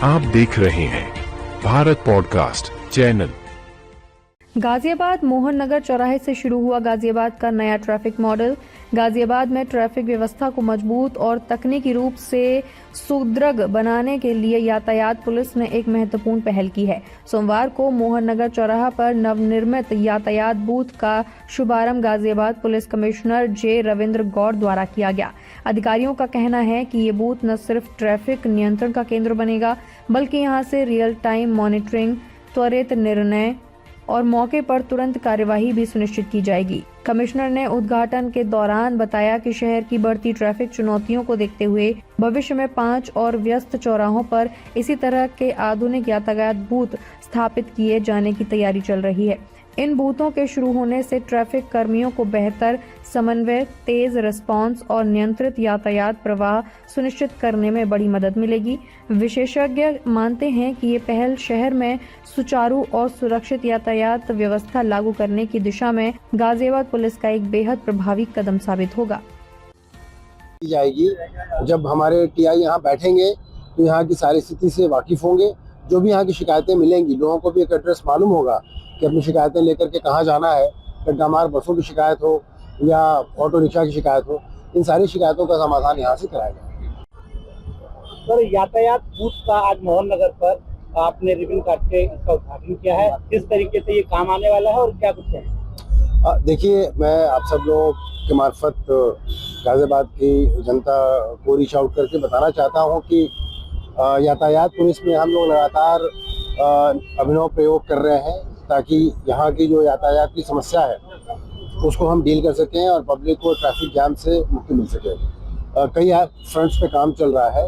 आप देख रहे हैं भारत पॉडकास्ट चैनल। गाजियाबाद मोहन नगर चौराहे से शुरू हुआ गाजियाबाद का नया ट्रैफिक मॉडल। गाजियाबाद में ट्रैफिक व्यवस्था को मजबूत और तकनीकी रूप से सुदृढ़ बनाने के लिए यातायात पुलिस ने एक महत्वपूर्ण पहल की है। सोमवार को मोहन नगर चौराहा पर नवनिर्मित यातायात बूथ का शुभारंभ गाजियाबाद पुलिस कमिश्नर जे रविंद्र गौड़ द्वारा किया गया। अधिकारियों का कहना है कि ये बूथ न सिर्फ ट्रैफिक नियंत्रण का केंद्र बनेगा, बल्कि यहां से रियल टाइम मॉनिटरिंग, त्वरित निर्णय और मौके पर तुरंत कार्यवाही भी सुनिश्चित की जाएगी। कमिश्नर ने उद्घाटन के दौरान बताया कि शहर की बढ़ती ट्रैफिक चुनौतियों को देखते हुए भविष्य में 5 और व्यस्त चौराहों पर इसी तरह के आधुनिक यातायात बूथ स्थापित किए जाने की तैयारी चल रही है। इन बूथों के शुरू होने से ट्रैफिक कर्मियों को बेहतर समन्वय, तेज रिस्पांस और नियंत्रित यातायात प्रवाह सुनिश्चित करने में बड़ी मदद मिलेगी। विशेषज्ञ मानते हैं कि ये पहल शहर में सुचारू और सुरक्षित यातायात व्यवस्था लागू करने की दिशा में गाजियाबाद पुलिस का एक बेहद प्रभावी कदम साबित होगा। जाएगी जब हमारे टीआई यहाँ बैठेंगे तो यहाँ की सारी स्थिति से वाकिफ होंगे। जो भी यहाँ की शिकायतें मिलेंगी, लोगों को भी एक एड्रेस मालूम होगा कि अपनी शिकायतें लेकर के कहाँ जाना है। गड्ढामार बसों की शिकायत हो या ऑटो रिक्शा की शिकायत हो, इन सारी शिकायतों का समाधान यहाँ से कराया जाएगा। सर, यातायात बूथ का आज मोहन नगर पर आपने रिबन काट के इसका उद्घाटन किया है, किस तरीके से ये काम आने वाला है और क्या कुछ है? देखिए, मैं आप सब लोगों के मार्फत गाजियाबाद की जनता को रीच आउट करके बताना चाहता हूँ कि यातायात पुलिस में हम लोग लगातार अभिनव प्रयोग कर रहे हैं ताकि यहाँ की जो यातायात की समस्या है उसको हम डील कर सकें और पब्लिक को ट्रैफिक जाम से मुक्ति मिल सके। कई फ्रंट्स पे काम चल रहा है,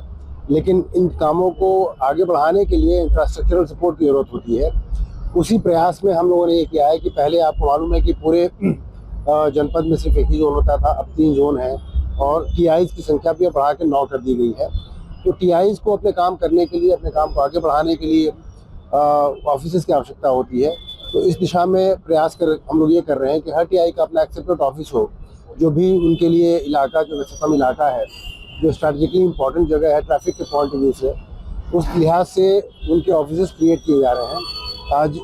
लेकिन इन कामों को आगे बढ़ाने के लिए इंफ्रास्ट्रक्चरल सपोर्ट की जरूरत होती है। उसी प्रयास में हम लोगों ने ये किया है कि पहले आपको मालूम है कि पूरे जनपद में सिर्फ एक ही जोन होता था, अब 3 जोन है और टीआईज की संख्या भी बढ़ा के 9 कर दी गई है। तो टीआईज को अपने काम करने के लिए, अपने काम को आगे बढ़ाने के लिए ऑफिस की आवश्यकता होती है। तो इस दिशा में प्रयास हम लोग ये कर रहे हैं कि हर टीआई का अपना एक्सेप्टेड ऑफिस हो, जो भी उनके लिए इलाका, जो व्यस्ततम इलाका है, जो स्ट्रैटेजिकली इंपॉर्टेंट जगह है ट्रैफिक के पॉइंट ऑफ व्यू से, उस लिहाज से उनके ऑफिस क्रिएट किए जा रहे हैं। आज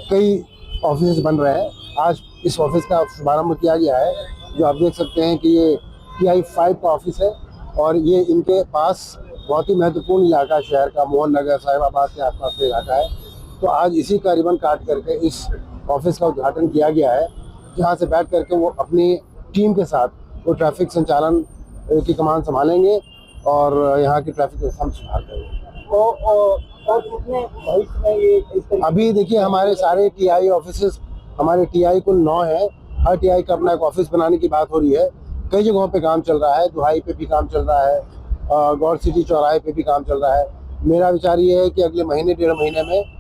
कई ऑफिस बन रहे हैं। आज इस ऑफिस का शुभारंभ किया गया है, जो आप देख सकते हैं कि ये TI 5 का ऑफिस है और ये इनके पास बहुत ही महत्वपूर्ण इलाका शहर का मोहन नगर, साहिबाबाद के आसपास का इलाका है। तो आज इसी का रिबन काट करके इस ऑफिस का उद्घाटन किया गया है, जहाँ से बैठ करके वो अपनी टीम के साथ वो ट्रैफिक संचालन की कमान संभालेंगे और यहाँ की ट्रैफिक व्यवस्था में सुधार करेंगे। और कितने भविष्य में ये अभी देखिए, हमारे सारे TI ऑफिस, हमारे TI कुल 9 है। हर TI का अपना एक ऑफिस बनाने की बात हो रही है। कई जगहों पे काम चल रहा है, दुहाई पे भी काम चल रहा है, गौड़ सिटी चौराहे पे भी काम चल रहा है। मेरा विचार ये है कि अगले महीने 1.5 महीने में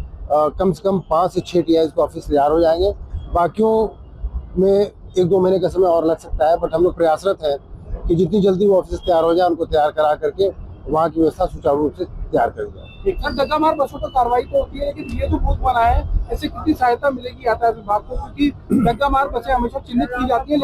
कम से कम 5 से 6 TI का ऑफिस तैयार हो जाएंगे। बाकियों में 1-2 महीने का समय और लग सकता है, बट हम लोग प्रयासरत हैं कि जितनी जल्दी वो ऑफिस तैयार हो जाए, उनको तैयार करा करके वहाँ की व्यवस्था सुचारू रूप से तैयार कर जाए। गड्ढामार बसों पर कार्रवाई तो होती है, लेकिन ये जो बूथ बना है, ऐसे कितनी सहायता मिलेगी यातायात विभाग को? क्योंकि गड्ढामार बसें हमेशा चिन्हित की जाती है।